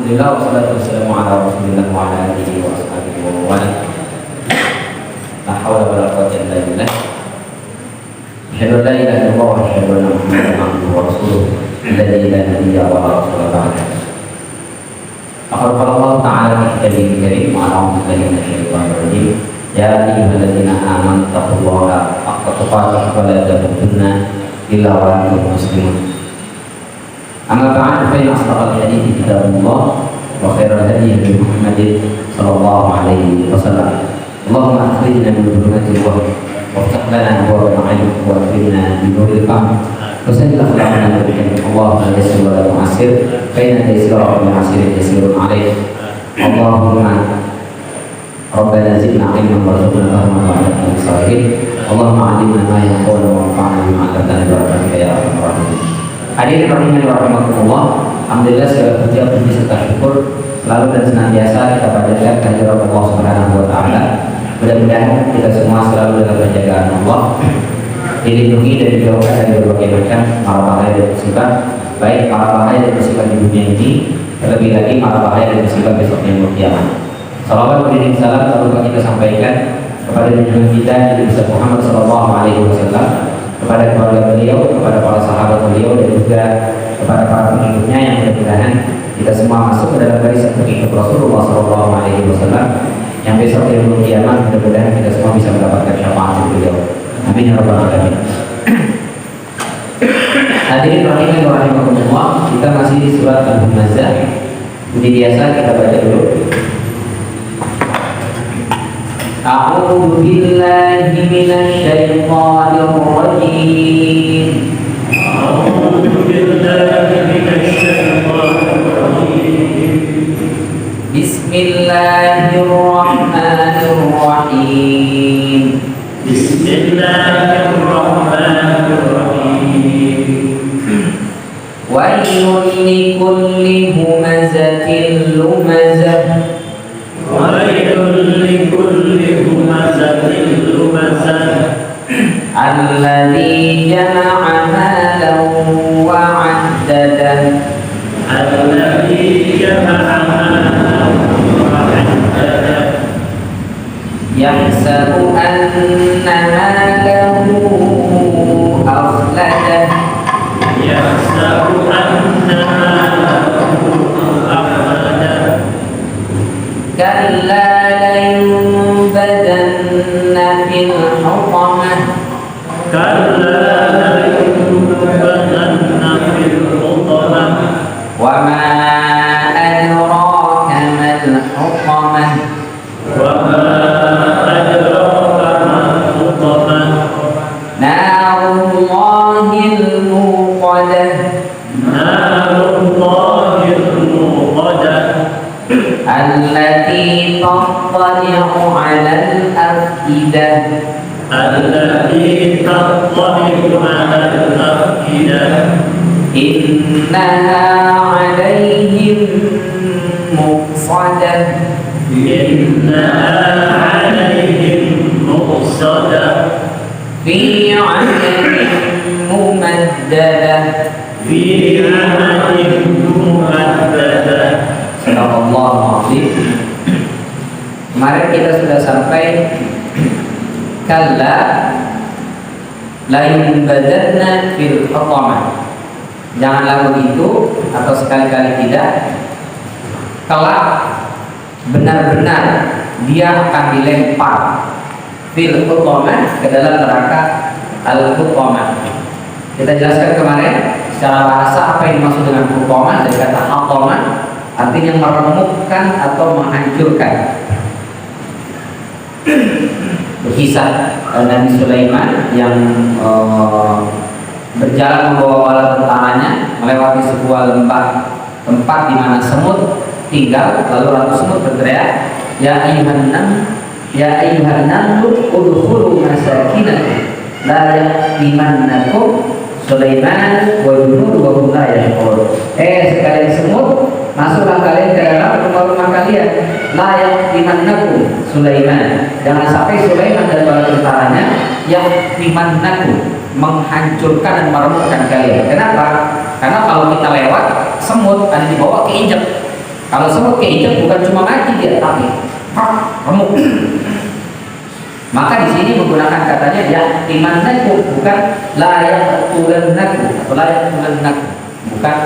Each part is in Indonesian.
Alhamdulillah wassalatu wassalamu ala Rasulillah wa ala alihi wa ashabihi wa man la haula wala quwwata illa billah. Asyhadu an la ilaha illallah wa asyhadu anna Muhammadan abduhu wa rasuluh alladzi la nabiyya wa la rasula ba'dahu. Qala Allah ta'ala fi kitabihil karim wa a'udzu billahi minasyaitonir rajim. Ya ayyuhalladzina amanu taqullaha haqqa tuqatih wa la tamutunna illa wa antum muslimun. Amma ba'd fa inna asdaqal hadithi kitabullah wa khairal hadi hadi Muhammadin sallallahu alaihi wasallam. Allahumma akhrijna min dhulumatil wahm waftah lana abwaaba al-'ilm wa akhrijna min nuril fahm wa sahhil akhlaqana bil Allahumma yassir wa la tu'assir fa inna taysira bil 'asri yasirun 'alaik. Allahumma Rabbana zidna 'ilman warzuqna fahma wa 'allimna bis-salihin. Allahumma 'allimna ma yanfa'una wa anfa'na bima 'allamtana bi rahmatika ya arhamar rahimin. Hadirin rahimakumullah, alhamdulillah segala puji puji serta syukur selalu dan senantiasa kita panjatkan kehadirat Allah Subhanahu wa taala. Mudah-mudahan kita semua selalu dalam penjagaan Allah, dilindungi dan dijauhkan dari berbagai macam mara bahaya dan musibah, baik mara bahaya dan musibah di dunia ini, terlebih lagi mara bahaya dan musibah besok yang kiamat. Salawat dan salam selalu kita sampaikan kepada junjungan kita Nabi Muhammad sallallahu alaihi wasallam, kepada keluarga beliau, kepada para sahabat beliau, dan juga kepada para pengikutnya yang mudah-mudahan kita semua masuk ke dalam barisan pengikut Rasulullah SAW yang besok di hari kiamat mudah-mudahan kita semua bisa mendapatkan syafaat beliau. Amin ya rabbal alamin. Hadirin rahimakumullah, kita masih di surat Al-Humazah. Seperti biasa kita baca dulu. A'udzu billahi minasyaitonir rajim. A'udzu billahi minasyaitonir rajim. Bismillahirrahmanirrahim. Bismillahirrahmanirrahim. Wailul likulli humazatin lumazah. Wailul likulli humazatin lumazah. Alladzi jama'a malan wa 'addadah. Alladzi jama'a malan wa 'addadah. Yahsabu anna malahu akhladah. Yahsabu anna malahu akhladah. Kalla layunbadanna fil hutamah. Kalla layunbadanna fil hutamah. Wa ma adraka mal hutamah. Wa ma adraka mal hutamah. Narullahil muqadah. Narullahil muqadah. Allati tattali'u 'alal afidah. Allati tattali'u 'alal afidah. Innaha 'alaihim muqsadah. Innaha 'alaihim muqsadah. Fi 'amalin mumaddadah. Fi 'amalin mumaddadah. Subhanallah. Kemarin kita sudah sampai kalla la yunbadanna fil hutamah. Janganlah begitu atau sekali-kali tidak, kelak benar-benar dia akan dilempar fil hutamah, ke dalam neraka al-hutamah. Kita jelaskan kemarin secara bahasa apa yang dimaksud dengan hutamah. Dari kata hutamah artinya meremukkan atau menghancurkan. Berkisah Nabi Sulaiman yang berjalan membawa bala tentaranya melewati sebuah lembah, tempat di mana semut tinggal. Lalu ratu semut berteriak, ya ayyuhan namlu udkhulu masakinakum la yahtimannakum Sulaiman wa junudu wa hum la yash'urun. Sekalian semut, masuklah kalian ke dalam rumah-rumah kalian. La yahtimannakum Sulaiman. Jangan sampai Sulaiman dan bala tentaranya yahtimannakum, menghancurkan dan meremukkan kalian. Kenapa? Karena kalau kita lewat semut ada di bawah keinjek. Kalau semut keinjak bukan cuma mati dia, tapi remuk. Maka di sini menggunakan katanya ya imannakum, bukan layak tulannakum atau layak tulannakum, bukan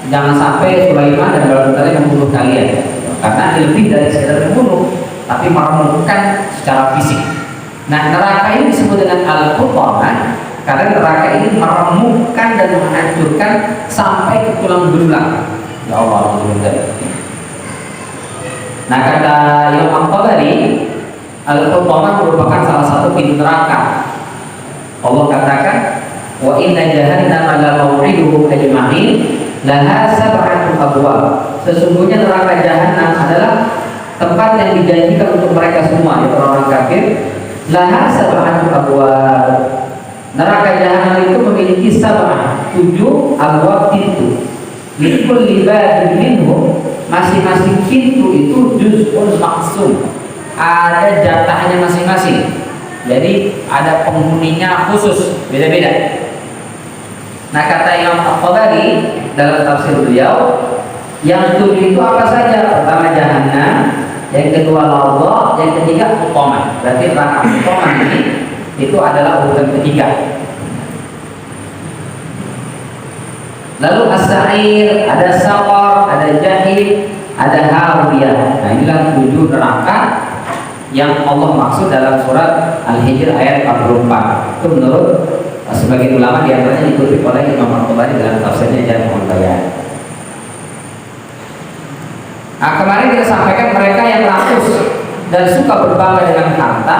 jangan sampai Sulaiman dan bala tentaranya membunuh kalian, karena lebih dari sekedar membunuh, tapi meremukkan secara fisik. Nah, neraka ini disebut dengan al-hutamah karena neraka ini meremukkan dan menghancurkan sampai ke tulang belulang. Ya Allah, nah, kata Imam Al-Tabari, al-hutamah merupakan salah satu pintu neraka. Allah katakan, wa inna jahannama la maw'iduhum ajma'in laha sab'atu abwab. Sesungguhnya neraka jahanam adalah tempat yang dijanjikan untuk mereka semua, yaitu orang kafir. Laha sab'atu abwab. Neraka jahanam itu memiliki 7 abwab pintu. Likulli babin minhum, masing-masing pintu itu juz'un maqsum, ada jatahnya masing-masing. Jadi ada penghuninya khusus, beda-beda. Nah, kata Imam Al-Tabari dalam tafsir beliau, yang 7 itu apa saja? Pertama jahannam, yang kedua lawza, yang ketiga hutamah. Berarti neraka hutamah ini itu adalah urutan ketiga. Lalu as-sa'ir, ada saqar, ada jahim, ada hawiyah. Nah, inilah 7 neraka yang Allah maksud dalam surat Al-Hijr ayat 44. Itu menurut sebagian ulama, di antaranya dikutip oleh Imam Al-Tabari dalam tafsirnya Jami'ul Bayan. Nah, kemarin kita sampaikan mereka yang rakus dan suka berbangga dengan harta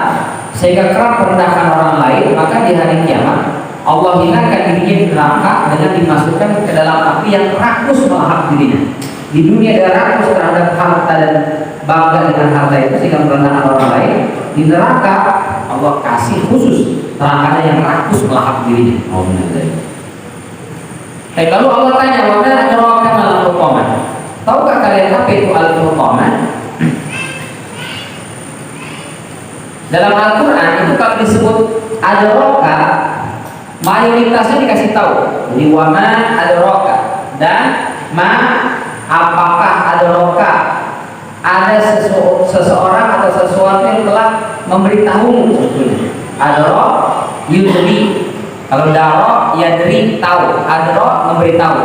sehingga kerap merendahkan orang lain, maka di hari kiamat Allah hilangkan dirinya di neraka dengan dimasukkan ke dalam api yang rakus melahap dirinya. Di dunia dia rakus terhadap harta dan bangga dengan harta itu sehingga merendahkan orang lain. Di neraka Allah kasih khusus neraka yang rakus melahap dirinya. Lalu Allah tanya, wa ma adraka mal hutamah? Tahukah kalian apa itu al-hutamah? Dalam Al-Quran itu kalau disebut adraka, mayoritasnya dikasih tahu. Jadi wa ma adraka dan ma, apakah adraka, ada seseorang atau sesuatu yang telah memberitahumu. Adra yudri, kalau daro yadri tahu, adra memberitahu.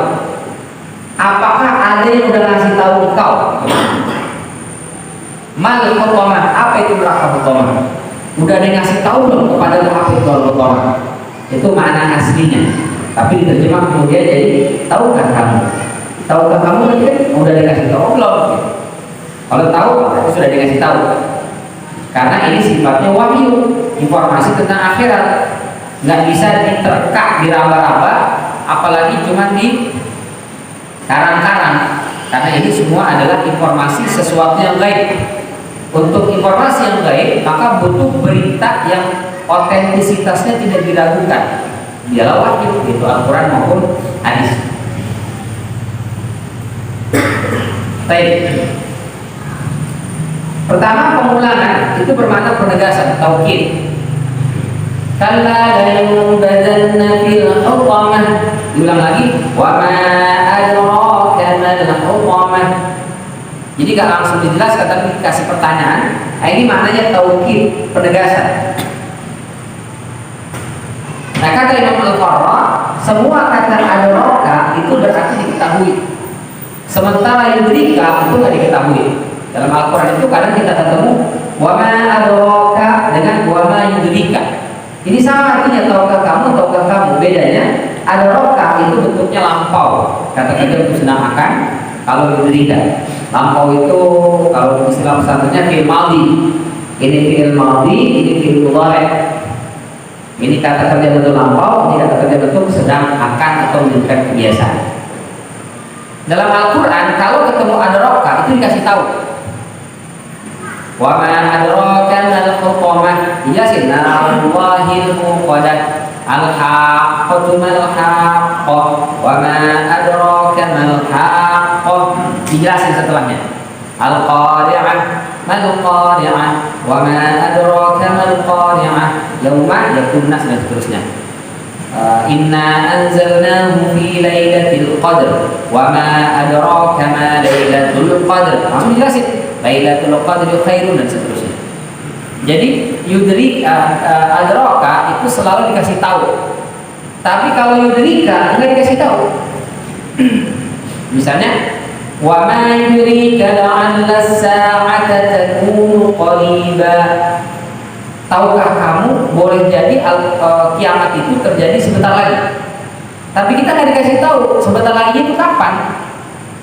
Apakah ada yang udah ngasih tahu engkau? Mal hutamah, apa itu neraka hutamah? Udah ada yang ngasih tahu belum kepada apa itu hutamah? Itu makna aslinya, tapi diterjemah kemudian jadi tahukah kamu? Tahukah kamu nanti kan udah dikasih tahu belum? Kalau tahu berarti sudah dikasih tahu, karena ini sifatnya wahyu, informasi tentang akhirat, nggak bisa diterka, diraba-raba, apalagi cuma di karang-karang, karena ini semua adalah informasi sesuatu yang gaib. Untuk informasi yang gaib maka butuh berita yang otentisitasnya tidak diragukan. Dialah wahyu, itu Al-Quran maupun hadis. Baik. Pertama, pengulangan itu bermakna penegasan, taukid. Kalla la yunbadanna fil hutamah. Diulang lagi, wa ma adraka mal hutamah. Jadi gak langsung dijelaskan tapi dikasih pertanyaan. Nah, ini maknanya taukid, penegasan. Nah, kata Imam Al-Farra, semua kata adraka itu berarti diketahui, sementara yudrika itu nggak diketahui. Dalam Al-Quran itu kadang kita ketemu wa ma adraka dengan wa ma yudrika. Ini sama artinya, tahukah kamu, tahukah kamu. Bedanya adraka itu bentuknya lampau, kata-kata itu sedang akan. Kalau yudrika, lampau itu kalau istilah pesantrennya fi'il madhi. Ini fi'il madhi, ini fi'il mudhari'. Ini kata kerja bentuk lampau, ini kata kerja bentuk sedang, akan, atau menunjukkan kebiasaan. Dalam Al-Quran kalau ketemu adraka itu dikasih tahu. Wa ma adraka mal hutamah, dijelasin narallahil muqaddah, al-haqqatu mal haqqah, wa ma adraka mal haqqah, dijelasin setelahnya. Al-qari'ah mal qari'ah, wa ma adraka mal qari'ah, yauma yakun nas, dan seterusnya. Inna anzalnahu fi lailatul qadr wa ma adraka ma lailatul qadr. Langsung jelasin lailatul qadr khairun dan seterusnya. Jadi adraka itu selalu dikasih tahu. Tapi kalau yudrika enggak dikasih tahu. Misalnya wa ma yudrika la'alla as-sa'ata takunu qariba. Tahukah kamu boleh jadi kiamat itu terjadi sebentar lagi. Tapi kita nggak dikasih tahu sebentar lagi itu kapan.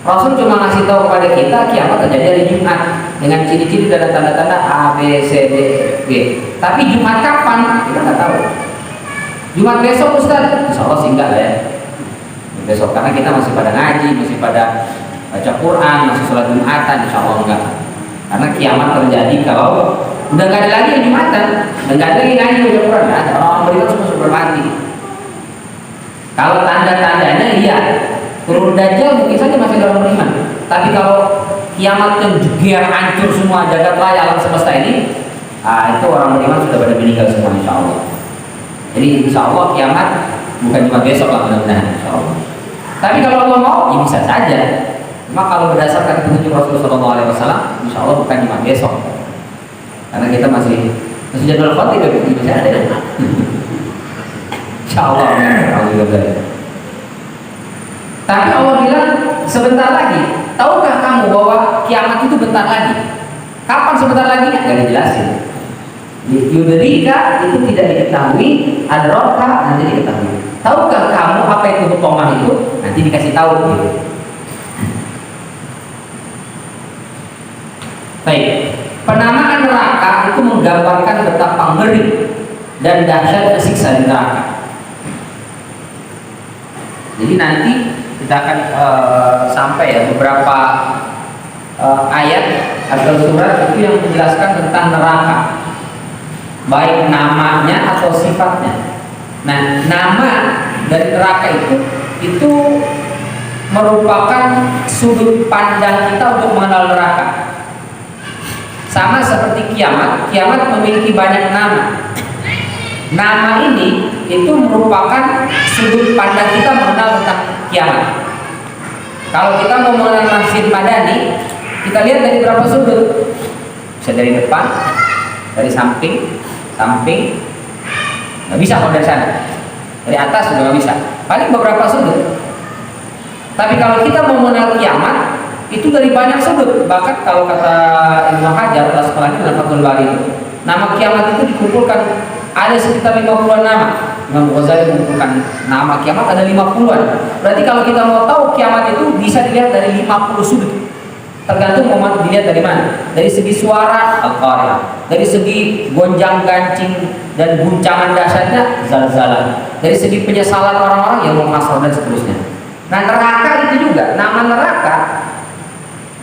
Rasul cuma ngasih tahu kepada kita kiamat terjadi hari Jumat dengan ciri-ciri dan tanda-tanda A, B, C, D, G. Tapi Jumat kapan kita nggak tahu. Jumat besok Ustaz, insya Allah sih enggak lah ya. Besok karena kita masih pada ngaji, masih pada baca Quran, masih sholat Jumatan, insya Allah enggak. Karena kiamat terjadi kalau udah nggak ada lagi yang Jumatan, udah nggak ada lagi ngaji baca Quran, nggak ada, orang beriman semua sudah mati. Kalau tanda-tandanya iya, turun Dajjal mungkin saja masih ada orang beriman. Tapi kalau kiamat yang jeger hancur semua jagat raya alam semesta ini, itu orang beriman sudah pada meninggal semua insya Allah. Jadi insya Allah kiamat bukan cuma besok lah mudah-mudahan insya Allah. Tapi kalau Allah mau, ya bisa saja. Cuma kalau berdasarkan petunjuk Rasulullah SAW, insya Allah bukan cuma besok. Karena kita masih jadwal khotib ya, bisa ada. Insya Allah. Tapi Allah bilang sebentar lagi. Tahukah kamu bahwa kiamat itu bentar lagi? Kapan sebentar lagi? Nggak dijelasin. Yudrika itu tidak diketahui, adraka nanti diketahui. Tahukah kamu apa itu hutomah itu? Nanti dikasih tahu. Gitu. Baik, penamaan neraka itu menggambarkan betapa ngeri dan dahsyat siksa di neraka. Jadi nanti kita akan sampai ya beberapa ayat atau surat itu yang menjelaskan tentang neraka, baik namanya atau sifatnya. Nah, nama dari neraka itu merupakan sudut pandang kita untuk mengenal neraka. Sama seperti kiamat memiliki banyak nama. Nama ini itu merupakan sudut pandang kita mengenal tentang kiamat. Kalau kita mau mengenal Masjid Madani, kita lihat dari berapa sudut. Bisa dari depan, dari samping, nggak bisa kalau dari sana. Dari atas juga nggak bisa. Paling beberapa sudut. Tapi kalau kita mau mengenal kiamat, itu dari banyak sudut. Bahkan kalau kata Ibnu Hajar Al-Asqalani dalam Fathul Bari, nama kiamat itu dikumpulkan ada sekitar 50-an nama. Imam Ghazali mengumpulkan nama kiamat ada 50-an. Berarti kalau kita mau tahu kiamat itu bisa dilihat dari 50 sudut. Tergantung mau dilihat dari mana. Dari segi suara Al-Qari'ah, dari segi gonjang-gancing dan guncangan dahsyatnya zalzalah, dari segi penyesalan orang-orang yang mau masuk dan seterusnya. Nah, neraka itu juga, nama neraka,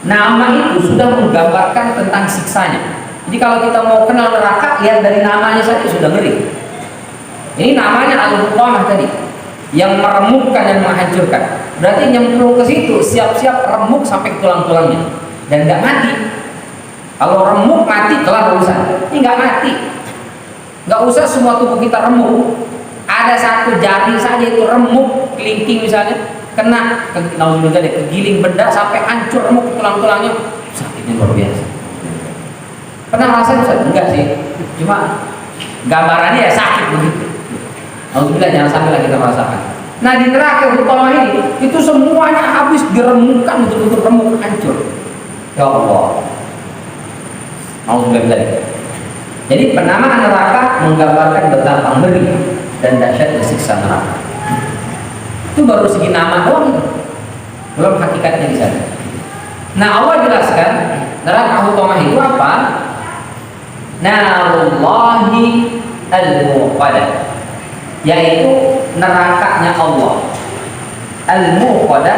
nama itu sudah menggambarkan tentang siksanya. Jadi kalau kita mau kenal neraka, lihat dari namanya saja sudah ngeri. Ini namanya Al-Hutamah tadi, yang meremukkan dan menghancurkan. Berarti nyemplung ke situ, siap-siap remuk sampai ke tulang-tulangnya dan nggak mati. Kalau remuk mati kelar urusan. Ini nggak mati, nggak usah semua tubuh kita remuk. Ada satu jari saja itu remuk, kelingking misalnya, kena kegiling benda sampai hancur remuk ke tulang-tulangnya, sakitnya luar biasa. Pernah ngerasain Ustaz? Enggak sih, cuma gambarannya ya sakit begitu. Alhamdulillah jangan sampai kita merasakan. Nah di neraka Hutamah ini itu semuanya habis diremukkan, betul-betul remuk hancur. Ya Allah. Alhamdulillah. Jadi penamaan neraka menggambarkan betapa ngeri dan dahsyatnya siksa neraka. Itu baru segi nama doang, belum hakikatnya di sana. Nah Allah jelaskan neraka Hutamah itu apa? Narullahi al-muqadah, yaitu nerakanya Allah. Al-muqadah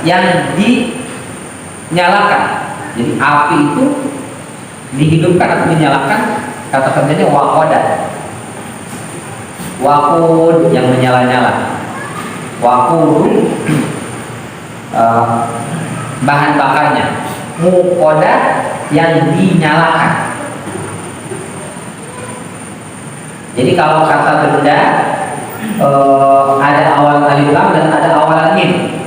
yang dinyalakan. Jadi api itu dihidupkan atau dinyalakan, kata kerjanya waqadah. Waqud yang menyala-nyala. Waqud bahan bakarnya. Muqadah yang dinyalakan. Jadi kalau kata benda ada awal alif lam dan ada awal mim.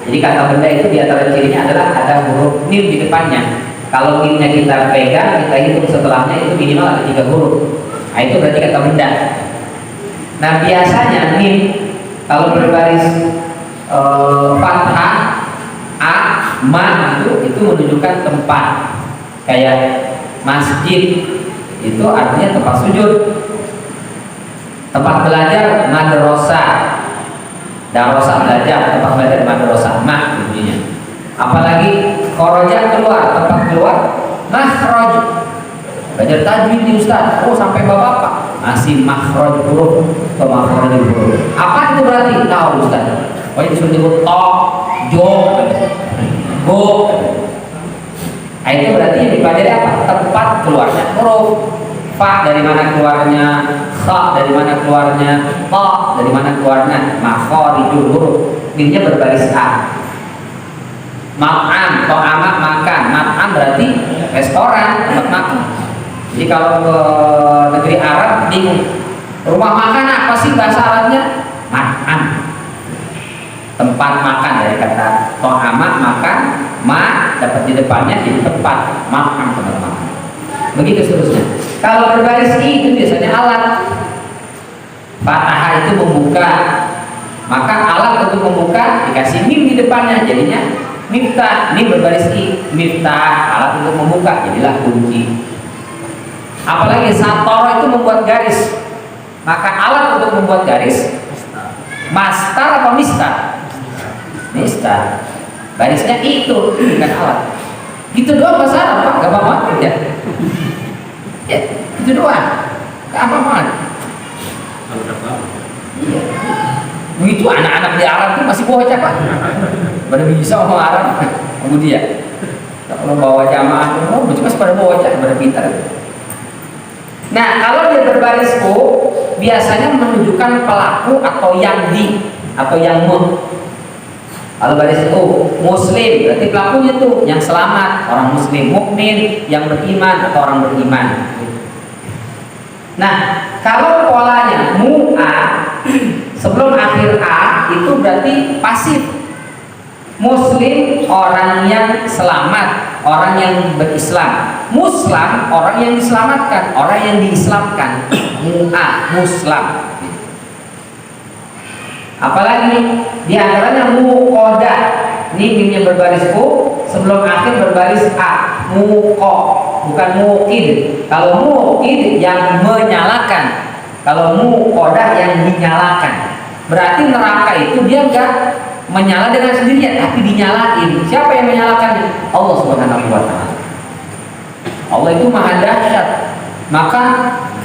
Jadi kata benda itu di antara cirinya adalah ada huruf mim di depannya. Kalau mimnya kita pegang, kita hitung setelahnya itu minimal ada 3 huruf. Nah, itu berarti kata benda. Nah, biasanya mim kalau berbaris fathah, a, ma itu menunjukkan tempat. Kayak masjid itu artinya tempat sujud. Tempat belajar madrasah. Darosah belajar, tempat belajar madrasah, ma bunyinya. Apalagi kharaja keluar, tempat keluar makhraj. Belajar tajwid di ustaz, oh sampai bapak masih makhraj huruf atau makhraj huruf. Apa itu berarti? Tahu ustaz. Oh itu disuruh nyebut to, jo, go. Nah, itu berarti yang dipelajari apa? Tempat keluarnya huruf. Fa dari mana keluarnya, kha dari mana keluarnya, ta dari mana keluarnya, makharijul huruf. Mimnya berbaris a. Mat'am, to'amak makan. Mat'am berarti restoran, tempat makan. Jadi kalau ke negeri Arab bingung, rumah makan apa sih bahasa Arabnya? Mat'am, tempat makan. Dari kata to'amak makan, ma dapat di depannya jadi tempat, mat'am tempat makan. Begitu seterusnya. Kalau berbaris i itu biasanya alat. Fathah itu membuka, maka alat untuk membuka dikasih mim di depannya, jadinya miftah. Ini berbaris i, miftah, alat untuk membuka, jadilah kunci. Apalagi sator itu membuat garis, maka alat untuk membuat garis mastar atau mistar? Mistar. Barisnya itu bukan alat. Gitu doang bahasa Arab, Pak, gak apa-apa ya. Ya, itu doang. Gak apa-apa. Iya. Begitu anak-anak di Arab itu masih bocah, Pak. Pada bisa ngomong Arab, kemudian kalau bawa jamaah, oh, masih pada bocah, pada pintar. Nah, kalau dia berbaris O, biasanya menunjukkan pelaku atau yang di atau yang Kalau baris O, muslim berarti pelakunya tuh yang selamat, orang muslim. Mukmin yang beriman atau orang beriman. Nah, kalau polanya mu'a sebelum akhir a itu berarti pasif. Muslim orang yang selamat, orang yang berislam. Muslim orang yang diselamatkan, orang yang diislamkan. Mu'a, muslim. Apalagi di antaranya muqoda. Ini mimnya berbaris u, sebelum akhir berbaris a. Muqo, bukan muqid. Kalau muqid yang menyalakan, kalau muqoda yang dinyalakan. Berarti neraka itu dia enggak menyala dengan sendirian, tapi dinyalain. Siapa yang menyalakannya? Allah Subhanahu wa taala. Allah itu maha dahsyat. Maka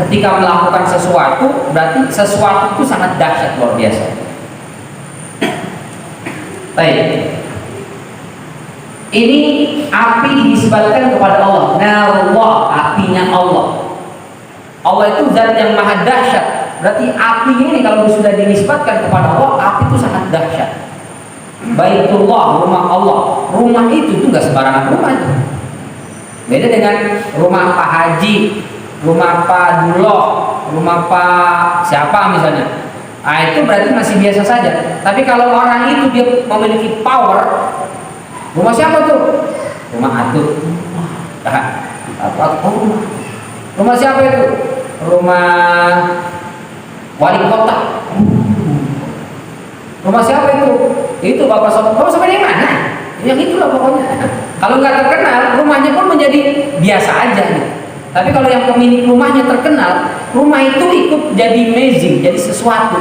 ketika melakukan sesuatu, berarti sesuatu itu sangat dahsyat, luar biasa. Baik. Ini api dinisbatkan kepada Allah. Narullah, apinya Allah. Allah itu zat yang maha dahsyat. Berarti api ini kalau sudah dinisbatkan kepada Allah, api itu sangat dahsyat. Baitullah, rumah Allah. Rumah itu tuh gak sembarangan rumah itu. Beda dengan rumah Pak Haji, rumah Pak Duloh, rumah Pak siapa misalnya. Nah, itu berarti masih biasa saja. Tapi kalau orang itu dia memiliki power, rumah siapa tuh? Rumah Atut. Rumah siapa itu? Rumah wali kota. Rumah siapa itu? Itu Bapak Sobat. Bapak Sobat yang mana? Yang itulah pokoknya. Kalau nggak terkenal, rumahnya pun menjadi biasa aja gitu. Tapi kalau yang pemilik rumahnya terkenal, rumah itu ikut jadi amazing, jadi sesuatu.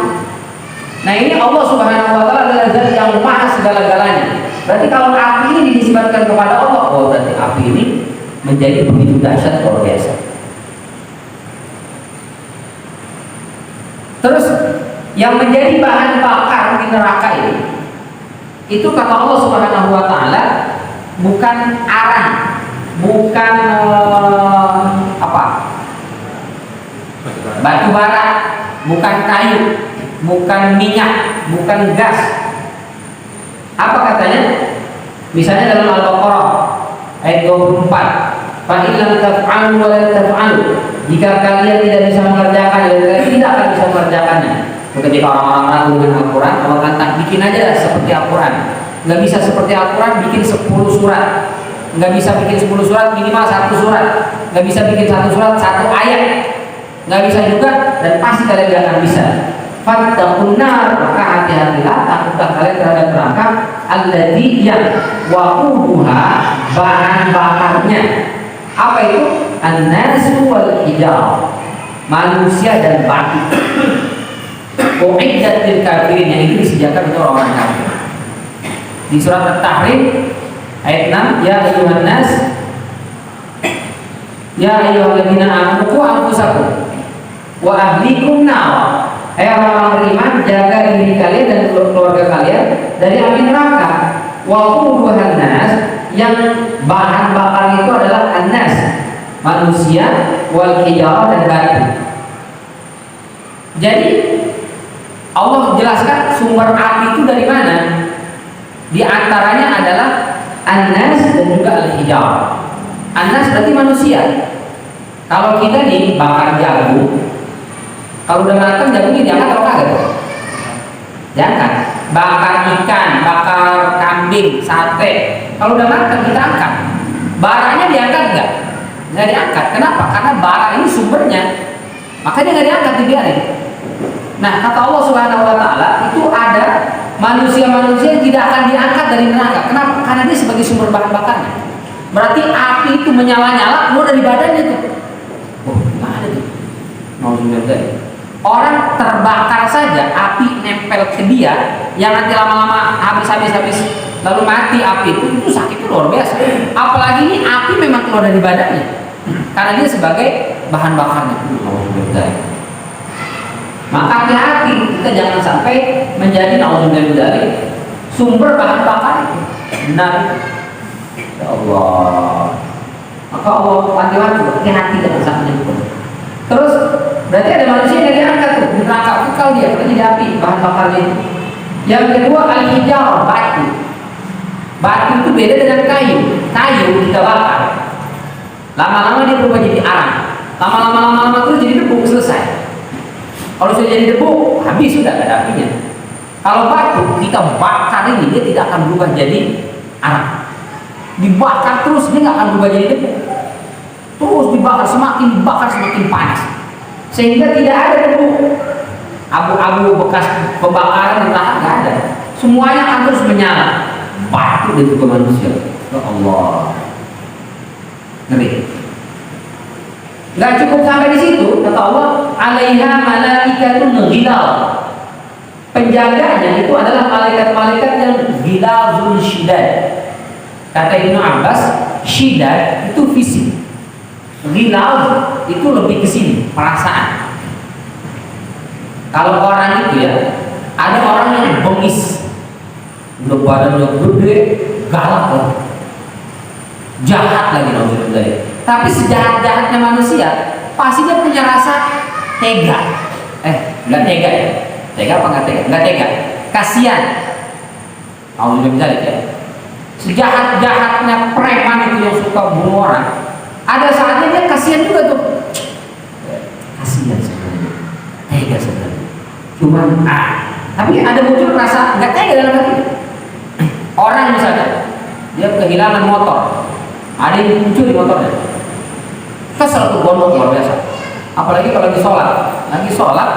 Nah, ini Allah Subhanahu wa taala adalah zat yang maha segala-galanya. Berarti kalau api ini dinisbatkan kepada Allah, oh berarti api ini menjadi begitu dahsyat, luar biasa. Terus yang menjadi bahan bakar di neraka ini, itu kata Allah Subhanahu wa taala bukan arang, bukan batu bara, bukan kayu, bukan minyak, bukan gas. Apa katanya? Misalnya dalam Al-Baqarah ayat 24, fa in lam taf'alu wa la taf'alu, jika kalian tidak bisa mengerjakan dan kalian tidak akan bisa mengerjakannya. Ketika orang-orang ragu dengan Al-Quran, Allah kata bikin aja lah seperti Al-Quran. Nggak bisa seperti Al-Quran, bikin 10 surat. Nggak bisa bikin 10 surat, minimal 1 surat. Nggak bisa bikin 1 surat, 1 ayat. Nggak bisa juga, dan pasti kalian gak akan bisa. Fattaqun nar, maka hati-hatilah, takutlah kalian terhadap neraka alladzi yang waquduha, bahan bakarnya. Apa itu? An-nasu wal hijarah, manusia dan batu. Uiddat lil kafirin, yang itu disediakan untuk orang kafir. Di surat At-Tahrim ayat 6, ya ayyuhan nas, ya ayyuhalladzina amanu qu anfusakum wa ahlikum nar. Hai orang-orang beriman, jaga diri kalian dan keluarga kalian dari api neraka. Wa quduhan nas, yang bahan bakar itu adalah an-nas, manusia, wal hijarah, dan batu. Jadi Allah jelaskan sumber api itu dari mana. Di antaranya adalah an-nas dan juga al-hijarah. An-nas berarti manusia. Kalau kita nih bakar jagung, kalau udah matang jagungnya diangkat atau kagak? Diangkat. Bakar ikan, bakar kambing, sate, kalau udah matang kita angkat. Baranya diangkat nggak? Nggak diangkat. Kenapa? Karena bara ini sumbernya, makanya nggak diangkat, dibiarin. Nah, kata Allah Subhanahu Wa Taala, itu ada manusia-manusia yang tidak akan diangkat dari neraka. Kenapa? Karena dia sebagai sumber bahan bakarnya. Berarti api itu menyala-nyala keluar dari badannya tuh. Oh, nggak ada tuh. Mau dari orang terbakar saja, api nempel ke dia, yang nanti lama-lama habis lalu mati api itu sakitnya luar biasa. Apalagi ini api memang keluar dari badannya, karena dia sebagai bahan bakarnya. Maka hati-hati, kita jangan sampai menjadi naudzubillah sumber bahan bakar itu. Benar, ya Allah. Maka Allah wanti-wanti, hati-hati jangan sampai menjadi. Terus berarti ada manusia yang diangkat tuh di neraka, kekal dia karena jadi api bahan bakarnya itu. Yang kedua al-hijarah, batu. Batu itu beda dengan kayu. Kayu kita bakar, lama-lama dia berubah jadi arang. Lama-lama terus jadi debu, selesai. Kalau sudah jadi debu, habis sudah, gak ada apinya. Kalau batu kita bakar ini, dia tidak akan berubah jadi arang. Dibakar terus, dia nggak akan berubah jadi debu. Terus dibakar, semakin dibakar semakin panas, sehingga tidak ada debu. Abu-abu bekas pembakaran neraka nggak ada. Semuanya akan terus menyala. Batu itu ke manusia. Ya Allah, ngeri. Nggak cukup sampai di situ, kata Allah, alaiha malaikatun ghilal. Penjaganya itu adalah malaikat-malaikat yang ghilazul syidad. Kata Ibnu Abbas, syidad itu fisik, ghilaz itu lebih ke sini, perasaan. Kalau orang itu ya, ada orang yang bengis, udah badannya gede, galak lah, jahat lagi naudzubillah. Tapi sejahat-jahatnya manusia, pasti dia punya rasa tega. Nggak tega ya? Tega apa nggak tega? Nggak tega. Kasihan. Alhamdulillah ya. Sejahat-jahatnya preman itu yang suka bunuh orang, ada saatnya dia kasihan juga tuh. Kasihan sebenarnya, tega sebenarnya. Cuman tapi ada muncul rasa nggak tega dalam hati. Orang misalnya dia kehilangan motor, ada yang muncul di motornya. Kesel tuh, gondok luar biasa. Apalagi kalau lagi sholat,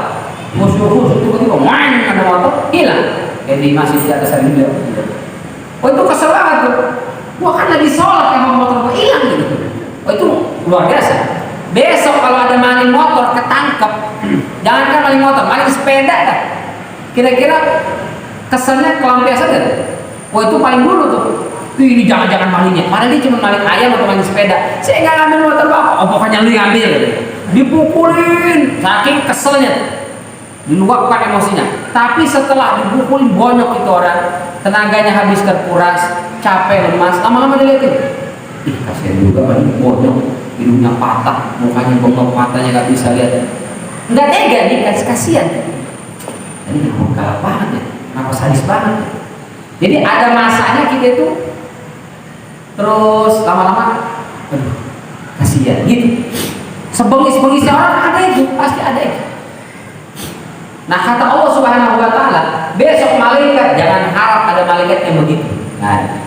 musuh tiba-tiba main ada motor hilang, kayak di masjid di atas hari ini. Oh itu kesel banget tuh. Gua kan lagi sholat sama motor gua hilang gitu. Oh itu luar biasa. Besok kalau ada maling motor ketangkep, jangankan maling motor, maling sepeda kan. Kira-kira keselnya kelampiasan kan? Oh itu paling dulu tuh. Ini jangan-jangan malingnya, padahal dia cuma maling ayam atau maling sepeda. Saya nggak ngambil motor bapak, oh pokoknya lu yang ambil gitu. Dipukulin, saking keselnya, diluapkan emosinya. Tapi setelah dipukulin bonyok itu orang, tenaganya habis terkuras, capek, lemas, lama-lama dilihatin, ih kasihan juga paling bonyok, hidungnya patah, mukanya bengkok, matanya nggak bisa lihat. Nggak tega nih, kasihan. Ini galak banget ya, kenapa sadis banget ya? Jadi ada masanya kita itu terus lama-lama kasihan gitu. Sebengis-bengisnya orang ada itu, pasti ada itu. Nah kata Allah Subhanahu wa Ta'ala, besok malaikat jangan harap ada malaikat yang begitu. Nah,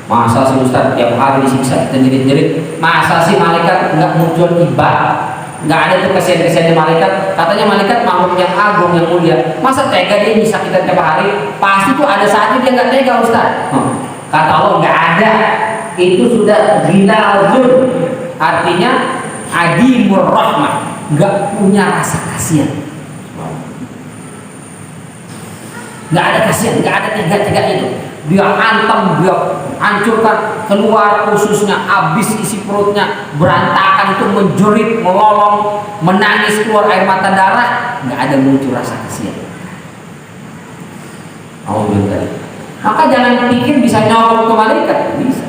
masa sih Ustaz tiap hari disiksa kita jerit-jerit? Masa sih malaikat nggak muncul ibadah? Nggak ada tuh kesian-kesiannya malaikat. Katanya malaikat makhluk yang agung yang mulia. Masa tega dia nyiksa kita tiap hari? Pasti tuh ada saatnya dia nggak tega Ustaz. Kata Allah nggak ada. Itu sudah ghilazun, artinya adimur rahmah, nggak punya rasa kasihan. Nggak ada kasihan, nggak ada tega-tega itu. Dia hantam, dia hancurkan, keluar ususnya, habis isi perutnya, berantakan itu, menjerit, melolong, menangis, keluar air mata darah, nggak ada muncul rasa kasihan. Alhamdulillah. Maka jangan pikir bisa nyolong ke malaikat, bisa.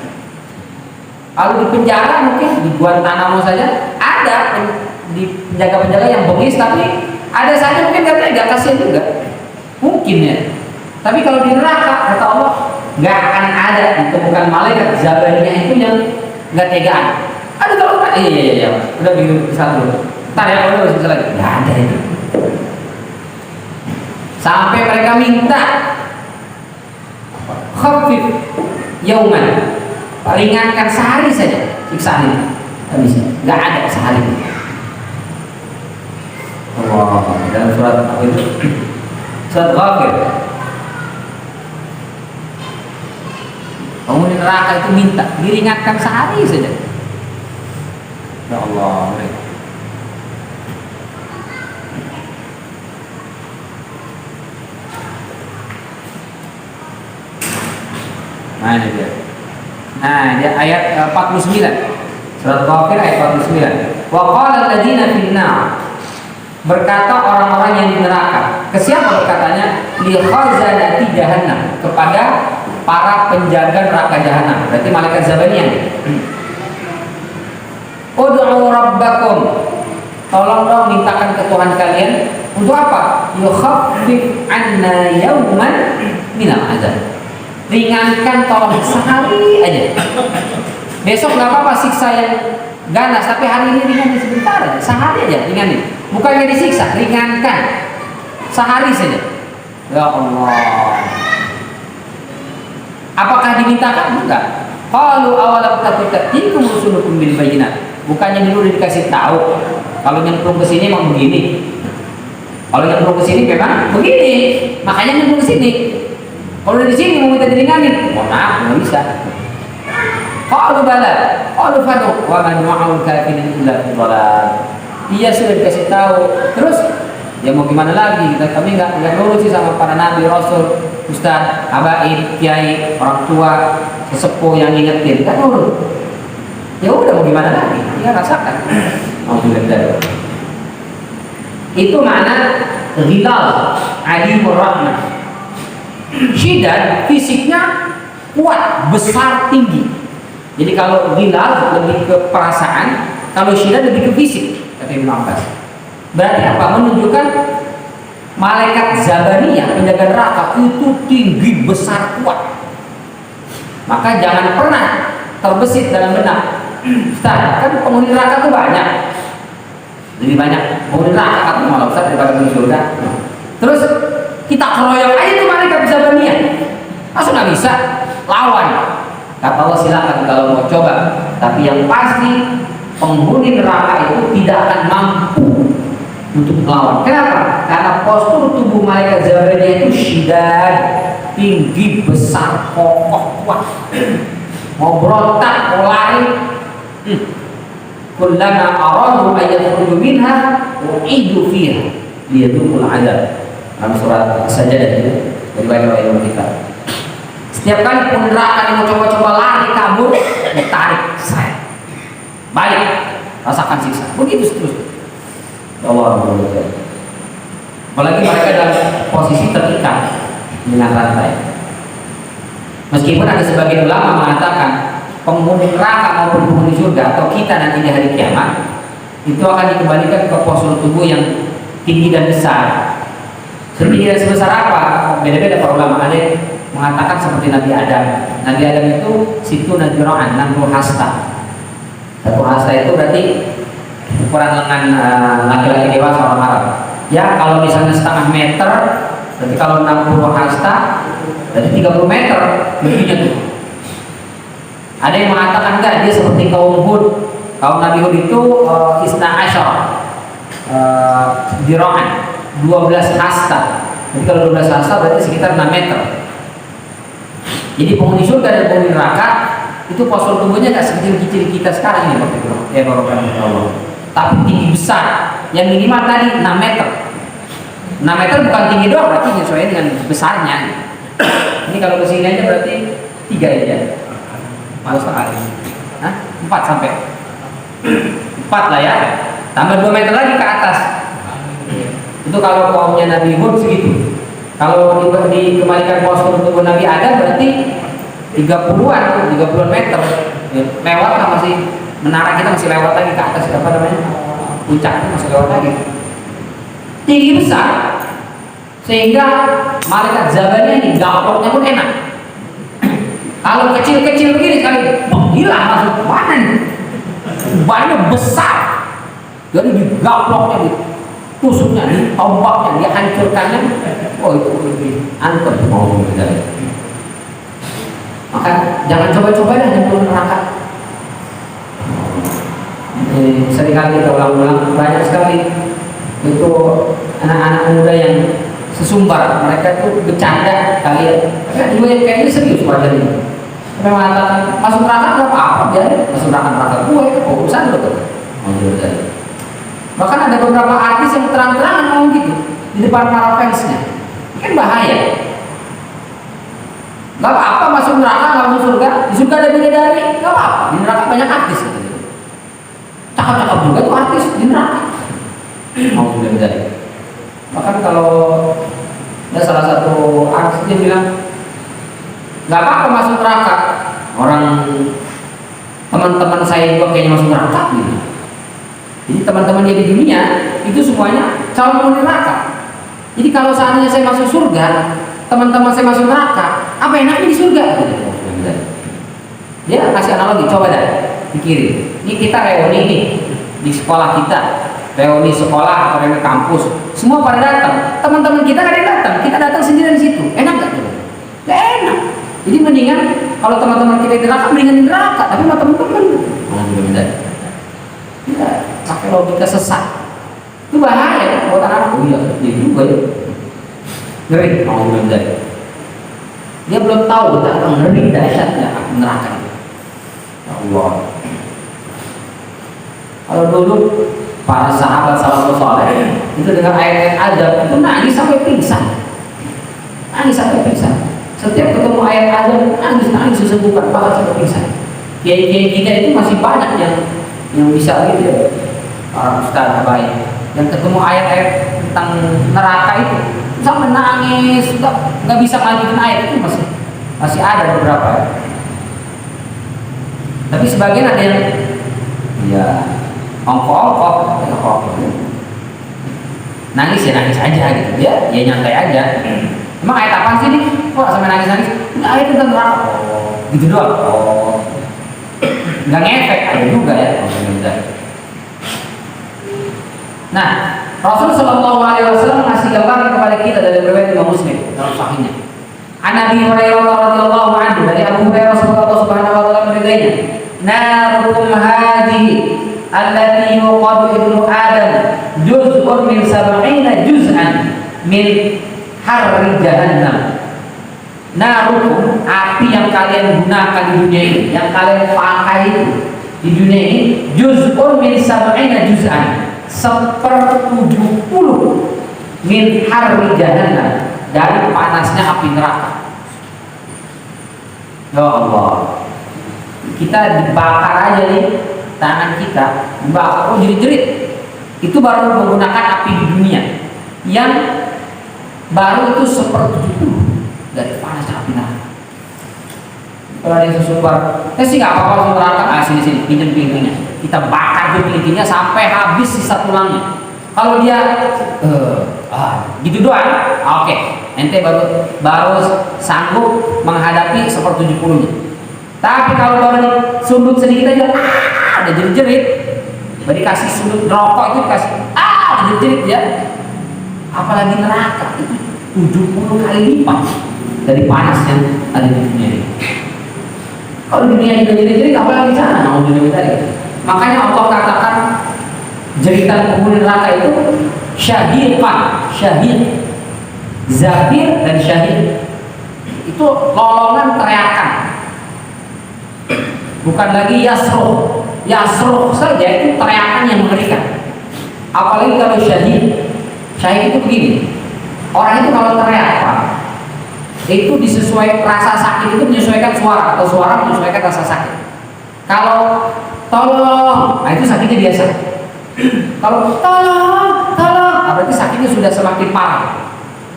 Kalau di penjara mungkin di Guantanamo saja ada di penjaga-penjaga yang bengis, tapi ada saja mungkin nggak kasihan juga, mungkin ya. Tapi kalau di neraka kata Allah nggak akan ada ditemukan malaikat zabaniyah itu yang nggak tegaan. Ada kalau nggak? Iya, udah bikin satu. Ntar ya kalau bisa lagi nggak ada itu. Sampai mereka minta khafif yauman, ringankan sehari saja siksaan ini. Nggak bisa, nggak ada sehari. Allah dalam surat apa itu? Surat Ghafir. Penghuni neraka itu minta diringankan sehari saja. Ya Allah. Nah ini dia. Nah dia ayat 49. Surat Ghafir ayat 49. Wa qala alladziina fin nar, berkata orang-orang yang di neraka. Ke siapa berkatanya? Li khazanati jahannam, kepada para penjaga neraka jahanam. Berarti malaikat zabaniyah. Ud'u rabbakum, tolong dong mintakan ke Tuhan kalian. Untuk apa? Yukhaffif 'anna yawman minal azab, ringankan tolong sehari aja. Besok nggak apa-apa siksa yang ganas, tapi hari ini ringan sebentar aja, sehari aja ringanin. Bukannya disiksa, ringankan sehari saja. Ya Allah. Apakah dimintakan? Enggak. Qalu awalam ta'tikum rusulukum bil bayyinat. Bukannya dulu dikasih tahu kalau nyemplung ke sini memang begini. Kalau nyemplung ke sini memang begini. Makanya nyemplung ke sini. Kalau di sini mau minta diringanin, mohon maaf, nggak bisa. Qalu bala, qalu fadu wa man ma'al kafirin illa fi dhalal. Iya sudah dikasih tahu. Terus ya mau gimana lagi? Kami nggak nurut sih sama para nabi, rasul, ustaz, habaib, kiai, orang tua, sesepuh yang ngingetin, nggak nurut. Ya udah mau gimana lagi? Ya rasakan. Alhamdulillah. Itu makna ghilal, alimur rahmah. Syidad fisiknya kuat, besar, tinggi. Jadi kalau ghilal lebih ke perasaan, kalau syidad lebih ke fisik. Kata Ibnu Abbas. Berarti apa? Menunjukkan malaikat zabaniyah, penjaga neraka itu tinggi, besar, kuat. Maka jangan pernah terbesit dalam benak, Ustaz, kan penghuni neraka itu banyak, lebih banyak penghuni neraka kan malah Ustaz daripada penghuni surga. Terus kita keroyok aja tuh malaikat zabaniyah, masa nggak bisa lawan? Kata Allah silakan kalau mau coba, tapi yang pasti penghuni neraka itu tidak akan mampu untuk melawan. Kenapa? Karena postur tubuh malaikat zabaniyah itu syidad, tinggi, besar, kokoh, kuat. Mau berontak, mau lari, kullama aradu ayakhruju minha u'idu fiha liyadhuqul 'adzab. Dalam surat As-Sajdah itu diriwayatkan oleh Imam kita. Setiap kali pun neraka yang mau coba-coba lari kabur, ditarik, balik, rasakan siksa. Begitu seterusnya. Allah. Apalagi mereka dalam posisi terikat dengan rantai. Meskipun ada sebagian ulama mengatakan penghuni neraka maupun penghuni surga atau kita nanti di hari kiamat itu akan dikembalikan ke postur tubuh yang tinggi dan besar. Setinggi dan sebesar apa? Beda-beda para ulama. Ada yang mengatakan seperti Nabi Adam. Nabi Adam itu situ nadjiraan 60 hasta. Satu hasta itu berarti ukuran lengan laki-laki dewasa orang Arab. Ya kalau misalnya setengah meter, berarti kalau 60 hasta, berarti 30 meter lebihnya tuh. Ada yang mengatakan enggak, dia seperti kaum Hud. Kaum Nabi Hud itu isna asyar dirohan 12 hasta. Jadi kalau 12 hasta berarti sekitar 6 meter. Jadi penghuni surga dan penghuni neraka itu postur tubuhnya nggak sekecil-kecil kita sekarang ini Bapak Ibu. Ya Bapak Allah. Tapi tinggi besar. Yang minimal tadi 6 meter. 6 meter bukan tinggi doang, berarti menyesuaikan dengan besarnya. Ini kalau kesini aja berarti 3 aja. Masuk sekali. 4 sampai 4 lah ya. Tambah 2 meter lagi ke atas. Itu kalau kaumnya Nabi Hud segitu. Kalau dikembalikan postur tubuh Nabi Adam berarti 30-an meter. Ya, lewat lah, masih menara kita masih lewat lagi ke atas, apa namanya? Puncaknya masih lewat lagi. Tinggi besar sehingga malaikat Zabannya ini gaploknya pun enak. Kalau kecil-kecil begini sekali hilang masuk mana nih? Banyak besar. Jadi digaploknya, ditusuknya, ditombaknya, dihancurkannya. Oh itu lebih antar mau menjadi. Maka jangan coba-coba dah nyemplung neraka. Seringkali kita ulang-ulang, banyak sekali itu anak-anak muda yang sesumbar, mereka itu bercanda kalian. Mereka juga yang kayaknya serius pada ini. Mereka mengatakan masuk neraka nggak apa-apa, biar masuk neraka gue, urusan lo tuh. Bahkan ada beberapa artis yang terang-terangan ngomong gitu di depan para fansnya. Kan bahaya. Gak apa-apa masuk neraka, gak masuk surga. Di surga ada bidadari, gak apa-apa. Di neraka banyak artis gitu. Cakap-cakap juga tuh artis di neraka. Mau bidadari. Bahkan kalau ada salah satu artis dia bilang gak apa-apa masuk neraka. Orang teman-teman saya juga kayaknya masuk neraka gitu. Jadi teman-teman dia di dunia itu semuanya calon neraka. Jadi kalau seandainya saya masuk surga, teman-teman saya masuk neraka, apa enaknya di surga? Dia kasih analogi, coba dah pikirin. Ini kita reuni nih di sekolah kita, reuni sekolah atau reuni kampus, semua pada datang. Teman-teman kita nggak ada yang datang, kita datang sendiri di situ. Enak nggak tuh? Nggak enak. Jadi mendingan kalau teman-teman kita di neraka, mendingan di neraka, tapi sama teman-teman. Ya, pakai logika sesat. Itu bahaya buat anak-anak. Oh iya, dia juga ya. Ngeri mau menjadi. Dia belum tahu tentang ngeri dahsyatnya neraka itu. Ya Allah. Kalau dulu para sahabat salafus saleh itu dengan ayat-ayat azab itu nangis sampai pingsan. Nangis sampai pingsan. Setiap ketemu ayat azab nangis disebutkan bahkan sampai pingsan. Kiai-kiai kita itu masih banyak yang bisa gitu ya. Para ustaz baik yang ketemu ayat-ayat tentang neraka itu sampai nangis, nggak bisa lanjutin ayat itu masih ada beberapa ya. Tapi sebagian ada yang ya ongkok nangis ya nangis aja gitu ya nyantai aja. Emang ayat apa sih nih kok sampai nangis ayat tentang neraka gitu doang. Nggak ngefek ada juga ya. Nah, Rasul Shallallahu Alaihi Wasallam ngasih gambaran kepada kita dari riwayat Imam Muslim dalam sahihnya. An Abi Hurairah radhiyallahu anhu, dari Abu Hurairah sallallahu subhanahu wa taala berbedanya. Narukum hadhihi allati yuqadu ibnu Adam juz'un min 70 juz'an min harri jahannam. Narukum, api yang kalian gunakan di dunia ini, yang kalian pakai itu di dunia ini, juz'un min 70 juz'an, 1/70 min harri jahannam, dari panasnya api neraka. Ya Allah, kita dibakar aja nih tangan kita, dibakar, oh jerit-jerit. Itu baru menggunakan api di dunia, yang baru itu 1/70 dari panasnya api neraka. Kalau ada yang sesumbar, sih nggak apa-apa langsung neraka, sini pinjam pinggirnya, kita bakar tuh pinggirnya sampai habis sisa tulangnya. Kalau dia gitu doang, oke. Ente baru sanggup menghadapi 1/70-nya. Tapi kalau baru sundut sedikit aja, ada jerit-jerit. Baru dikasih sundut rokok itu dikasih, ada jerit-jerit ya. apalagi neraka itu 70 kali lipat dari panas yang ada di dunia ini. Kalau dunia ini jadi apalagi sana mau dunia tadi. Makanya Allah katakan jeritan penghuni neraka itu syahiqan, syahid, zafir dan syahid. Itu lolongan teriakan, bukan lagi yasruh. Yasruh saja itu teriakan yang mengerikan. Apalagi kalau syahid. Syahid itu begini, orang itu kalau teriak Pak, itu disesuaikan rasa sakit itu menyesuaikan suara atau suara menyesuaikan rasa sakit. Kalau tolong, nah itu sakitnya biasa. Kalau tolong, berarti sakitnya sudah semakin parah.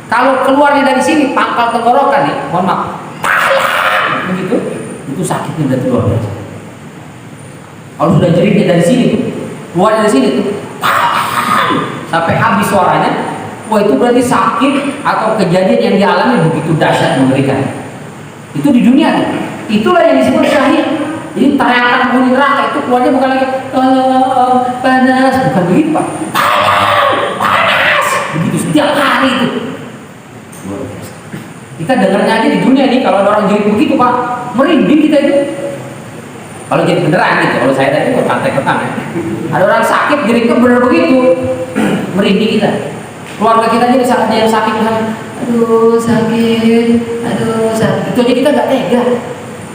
Kalau keluarnya dari sini pangkal tenggorokan nih, mohon maaf, tolong, begitu, itu sakitnya udah luar biasa. Kalau sudah jeritnya dari sini, keluar dari sini tuh, sampai habis suaranya, wah itu berarti sakit atau kejadian yang dialami begitu dahsyat mengerikan. Itu di dunia tuh. Itulah yang disebut syahid. Jadi teriakan penghuni neraka itu keluarnya bukan lagi panas, bukan begitu Pak. Panas, begitu setiap hari itu. Kita dengarnya aja di dunia nih, kalau ada orang jerit begitu Pak, merinding kita itu. Kalau jadi beneran gitu, kalau saya tadi kok santai-santai ya. Ada orang sakit jeritnya bener begitu, merinding kita. Keluarga kita aja saat dia yang sakit misalnya, aduh sakit, itu aja kita nggak tega.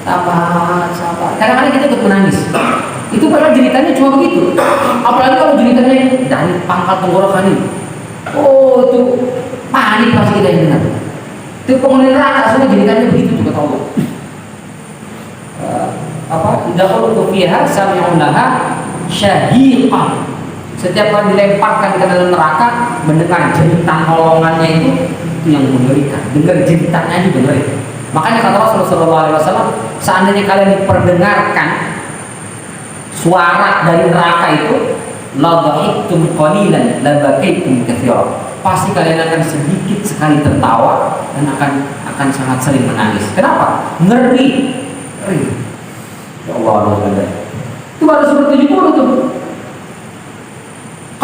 Sabar. Kadang-kadang kita ikut menangis. Itu padahal jeritanya cuma begitu. Apalagi kalau jeritanya dari pangkal tenggorokan ini. Oh itu panik pasti kita yang dengar. Itu penghuni neraka semua jeritanya begitu juga tahu. Idahul fiha sami'unaha syahiqan. Setiap kali dilemparkan ke dalam neraka, mendengar jeritan holongannya itu yang mengerikan. Dengar jeritannya aja mengerikan. Makanya kata Rasulullah SAW, seandainya kalian diperdengarkan suara dari neraka itu, la dhahiktum qalilan la bakaitum katsiran. Pasti kalian akan sedikit sekali tertawa dan akan sangat sering menangis. Kenapa? Ngeri. Ya Allah, itu baru surah 70 tuh.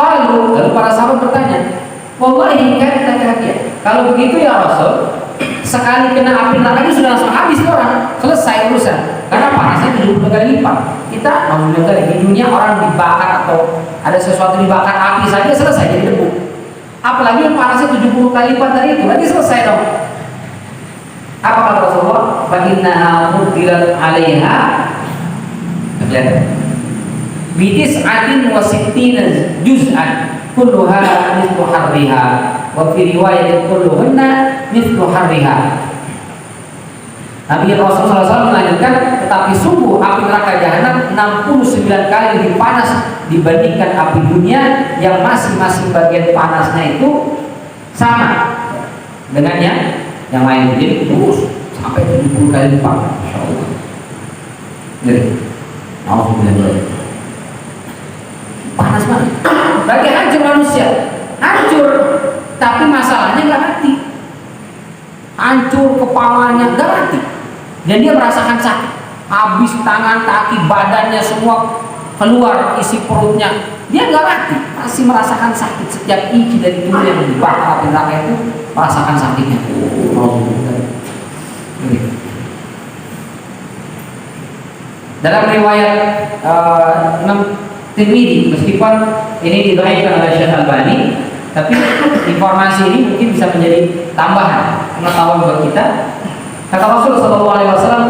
Lalu para sahabat bertanya, wallahi kata dia, kalau begitu ya Rasul, sekali kena api neraka itu sudah langsung habis orang, selesai urusan. Karena panasnya 70 kali lipat. Kita alhamdulillah di dunia orang dibakar atau ada sesuatu dibakar api saja selesai jadi debu. Apalagi yang panasnya 70 kali lipat dari itu, nanti selesai dong. Apa kata Rasulullah? Baginna muddirat 'alaiha bitis'atin wa sittina juz'an kulluha mithlu harriha wa fi riwayatin kulluhunna mithlu harriha. Nabi Rasulullah SAW melanjutkan, tetapi sungguh api neraka jahanam 69 kali lebih panas dibandingkan api dunia yang masing-masing bagian panasnya itu sama dengan yang lain. Jadi terus sampai 70 kali lipat. Insyaallah. Jadi alhamdulillah. Panas banget. Bagi hancur manusia, hancur. Tapi masalahnya nggak mati. Hancur kepalanya nggak mati. Dan dia merasakan sakit. Habis tangan, kaki, badannya semua keluar isi perutnya. Dia nggak mati, masih merasakan sakit. Setiap inci dari tubuh yang dibakar api neraka itu merasakan sakitnya. Dalam riwayat Imam Tirmidzi, meskipun ini didhaifkan oleh Syekh Albani, tapi informasi ini mungkin bisa menjadi tambahan pengetahuan buat kita. Kata Rasul sallallahu alaihi wasallam,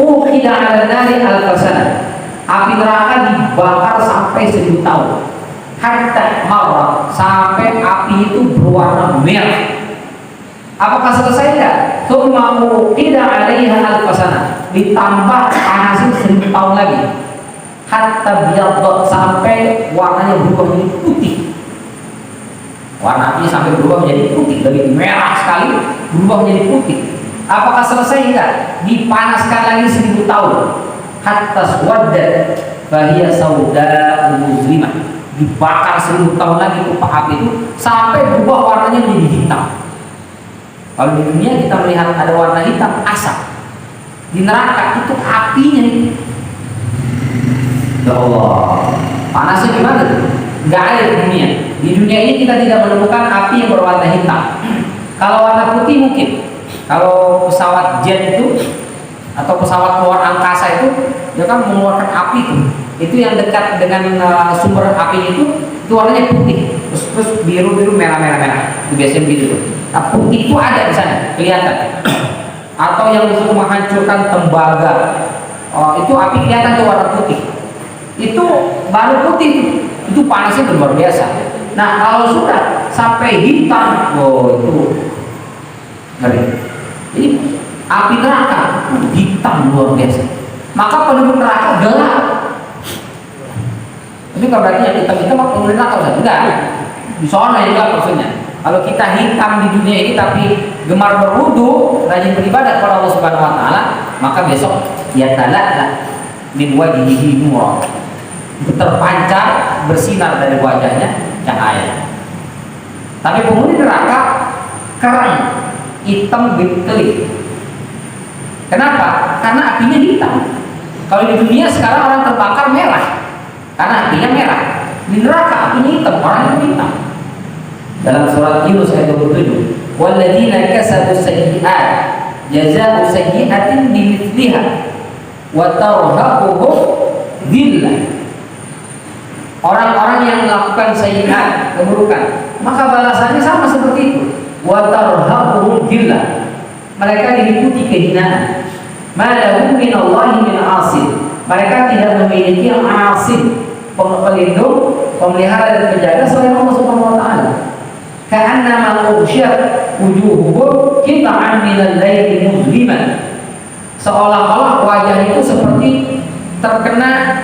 "Ukhida 'ala nari al-fasana." Api neraka dibakar sampai 1000 tahun. Hatta marra, sampai api itu berwarna merah. Apakah selesai enggak? Tsumma ukhida 'alaiha al-fasana. Ditambah panasnya 1000 tahun lagi. Hatta biyadot, sampai warnanya berubah menjadi putih. Warnanya sampai berubah menjadi putih, dari merah sekali berubah menjadi putih. Apakah selesai enggak? Dipanaskan lagi 1000 tahun. Hatta swaddat fahiya sauda muslimah. Dibakar 1000 tahun lagi api itu sampai berubah warnanya menjadi hitam. Kalau di dunia kita melihat ada warna hitam, asap. Di neraka itu apinya itu. Ya Allah, panasnya gimana tuh? nggak ada di dunia. Di dunia ini kita tidak menemukan api yang berwarna hitam. Kalau warna putih mungkin. Kalau pesawat jet itu atau pesawat luar angkasa itu, dia kan mengeluarkan api itu. Itu yang dekat dengan sumber api itu warnanya putih. Terus biru merah. Itu biasanya begitu. Nah, putih itu ada di sana, kelihatan. Atau yang untuk menghancurkan tembaga, itu api kelihatan tuh warna putih. Itu baru putih, itu panasnya luar biasa. Nah, kalau sudah sampai hitam, itu ngeri. Jadi api neraka hitam luar biasa. Maka penduduk neraka gelap. Tapi kalau berarti yang hitam-hitam penduduk neraka enggak. Di sana yang gelap maksudnya. Kalau kita hitam di dunia ini tapi gemar berwudu, rajin beribadah kepada Allah Subhanahu wa taala, maka besok ya talala min wajhihi nur. Terpancar, bersinar dari wajahnya cahaya. Tapi penghuni neraka kering, hitam gelap. Kenapa? Karena apinya hitam. Kalau di dunia sekarang orang terbakar merah, karena apinya merah. Di neraka apinya hitam, orangnya hitam. Dalam surat Yunus ayat 27, walladzina kasabu sayyi'at jazaa'u sayyi'atin bimithliha wa tarhaquhum dhillah. Orang-orang yang melakukan sayyi'at, keburukan, maka balasannya sama seperti itu. Wa tarhaquhum dhillah. Mereka diliputi kehinaan. Ma lahum minallahi min 'asim. Mereka tidak memiliki yang 'asim, pelindung, pemelihara dan penjaga selain Allah Subhanahu wa taala. Ka'annama ughsyat wujuhuhum qita'an minal laili muzliman. Seolah-olah wajah itu seperti terkena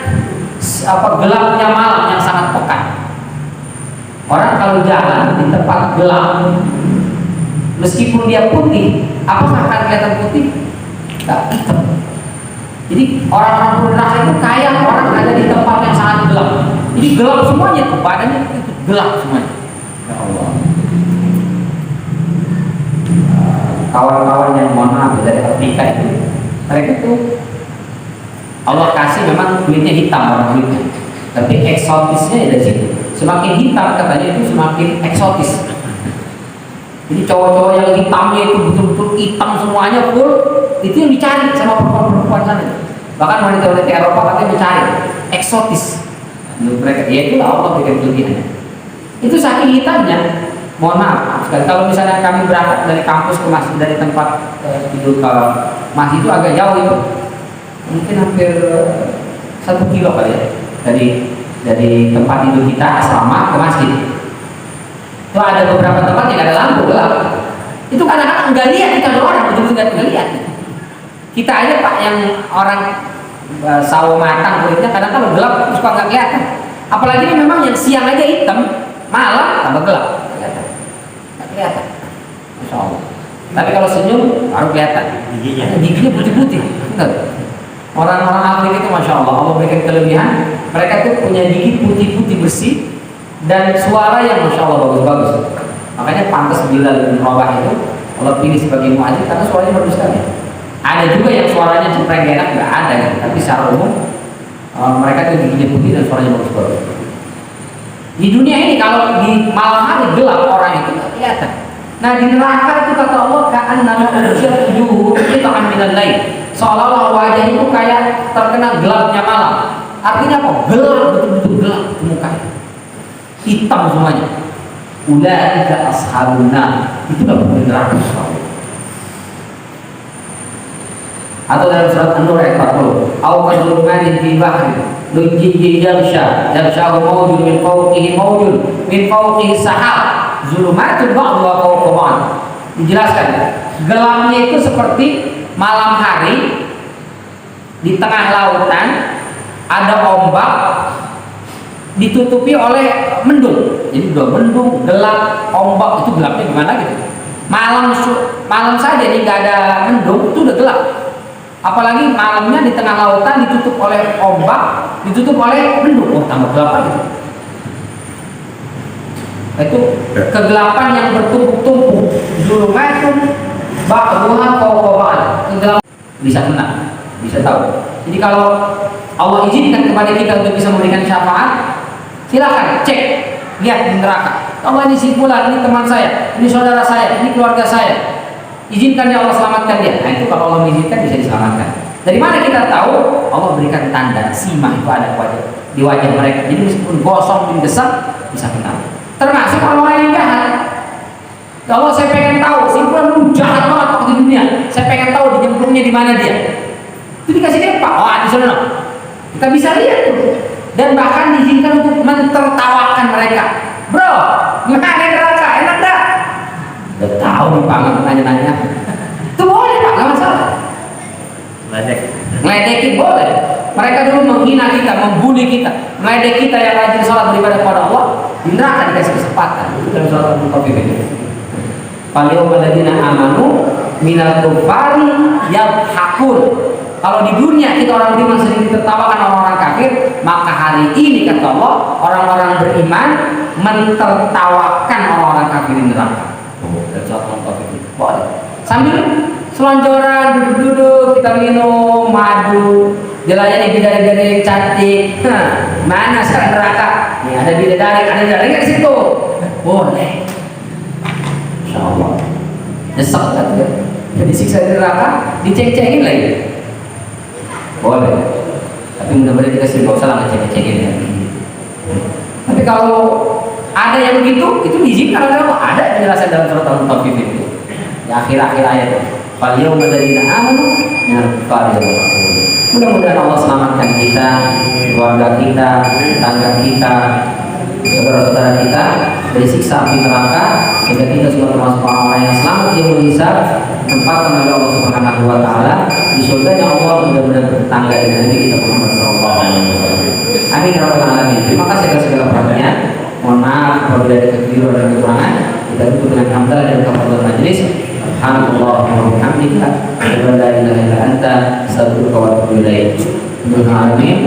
gelapnya malam yang sangat pekat. Orang kalau jalan di tempat gelap, meskipun dia putih, apakah akan kelihatan putih? Tidak, hitam. Jadi orang-orang neraka itu kayak orang ada di tempat yang sangat gelap. Jadi gelap semuanya, badannya itu gelap semuanya. Ya Allah. Kawan-kawan yang mohon maaf dari Afrika itu, mereka tuh Allah kasih memang kulitnya hitam orang kulitnya, tapi eksotisnya dari situ. Semakin hitam katanya itu semakin eksotis. Jadi cowok-cowok yang hitamnya itu betul-betul hitam semuanya full, itu yang dicari sama perempuan-perempuan sana. Bahkan wanita-wanita Eropa katanya mencari eksotis. Menurut mereka, ya itulah Allah berikan kelebihannya. Itu saking hitamnya. Mohon maaf sekali, kalau misalnya kami berangkat dari kampus ke masjid, dari tempat tidur ke masjid itu agak jauh itu, mungkin hampir 1 kilo kali ya, dari tempat tidur kita asrama ke masjid. Itu ada beberapa tempat yang ada lampu gelap. Itu kadang-kadang nggak lihat kita orang, betul-betul nggak lihat. Kita aja Pak yang orang sawo matang kulitnya kadang-kadang gelap suka nggak kelihatan. Apalagi ini memang yang siang aja hitam, malam tambah gelap. Kelihatan, Masya Allah. Tapi kalau senyum baru kelihatan. Giginya putih-putih. Orang-orang Afrika itu Masya Allah berikan kelebihan. Mereka tuh punya gigi putih-putih bersih dan suara yang Masya Allah bagus-bagus. Makanya pantas Bilal bin Rabah itu Allah pilih sebagai muadzin karena suaranya bagus sekali. Ada juga yang suaranya cempreng enak, nggak ada gitu. Tapi secara umum mereka tuh giginya putih dan suaranya bagus-bagus. Di dunia ini kalau di malam hari gelap orang itu nggak kelihatan. Nah di neraka itu kata Allah ka'annama ughsyat wujuhuhum qita'an minal lail. Seolah-olah wajah itu kayak terkena gelapnya malam. Artinya apa? Gelap, betul-betul gelap di mukanya. Hitam semuanya. Ulaika ashabun nar. Itulah penghuni neraka. Atau dalam surat An-Nur ayat 40, au kadulumanin fi bahri lujji yaghshahu mawjun min fawqihi mawjun min fawqihi sahab zulumatun ba'du wa fawqa ba'd. Dijelaskan, gelapnya itu seperti malam hari di tengah lautan ada ombak ditutupi oleh mendung. Jadi udah mendung, gelap, ombak, itu gelapnya gimana gitu. Malam saja nih nggak ada mendung itu udah gelap. Apalagi malamnya di tengah lautan ditutup oleh ombak, ditutup oleh mendung, tambah gelap lagi. Itu kegelapan yang bertumpuk-tumpuk, zulumatun ba'duha fawqa ba'd. Kegelapan bisa kena, bisa tahu. Jadi kalau Allah izinkan kepada kita untuk bisa memberikan syafaat, silakan cek lihat di neraka. Allah ini si fulan, ini teman saya, ini saudara saya, ini keluarga saya. Izinkan ya Allah selamatkan dia. Nah itu kalau Allah mengizinkan bisa diselamatkan. Dari mana kita tahu? Allah berikan tanda simah itu ada di wajah mereka. Jadi meskipun gosong dan gesek bisa kenal. Termasuk orang-orang yang jahat. Kalau saya pengen tahu, si fulan jahat banget waktu di dunia. Saya pengen tahu di nyemplungnya di mana dia. Itu dikasih dia Pak. Oh di sana. Kita bisa lihat tuh. Dan bahkan diizinkan untuk mentertawakan mereka. Bro, gimana neraka? Enak gak? Udah tahu nih Pak, nggak nanya-nanya. Itu boleh Pak, nggak masalah. Ngeledekin boleh. Mereka dulu menghina kita, membuli kita, meledek kita yang rajin sholat beribadah kepada Allah. Di neraka dikasih kesempatan. Itu dalam surat Al-Baqarah ini. Faliyawmal ladzina amanu minal kufari yadhakun. Kalau di dunia kita orang beriman sering ditertawakan orang-orang kafir, maka hari ini kata Allah orang-orang beriman mentertawakan orang-orang kafir di neraka. Boleh. Sambil selonjoran duduk-duduk kita minum madu, dilayani bidadari cantik. Mana sekarang neraka? Nih ada bidadari di situ. Boleh. Insyaallah. Nyesek kan? Jadi siksa di neraka, diceng-cengin lagi. Boleh, tapi mudah-mudahan kita sih nggak usah lah ngecek-ngecekin ya. Tapi kalau ada yang begitu, itu diizinkan oleh Allah. Ada penjelasan dalam surat Al-Mutaffifin itu. Di akhir-akhir ayat itu. Faliyawmal ladzina amanu minal kufari yadhakun. Mudah-mudahan Allah selamatkan kita, keluarga kita, tetangga kita, saudara-saudara kita dari siksa api neraka, sehingga kita semua termasuk orang-orang yang selamat di yaumul hisab, tempatkan oleh Allah Subhanahu wa taala di surganya Allah, mudah-mudahan bertetangga dengan Nabi kita Muhammad sallallahu alaihi wasallam. Amin ya rabbal alamin. Terima kasih atas segala perhatian. Mohon maaf apabila ada kekeliruan dan kekurangan. Kita tutup dengan hamdalah dan kafaratul majelis. Alhamdulillah wa bihamdika asyhadu an la ilaha illa anta astaghfiruka wa atubu ilaik. Amin.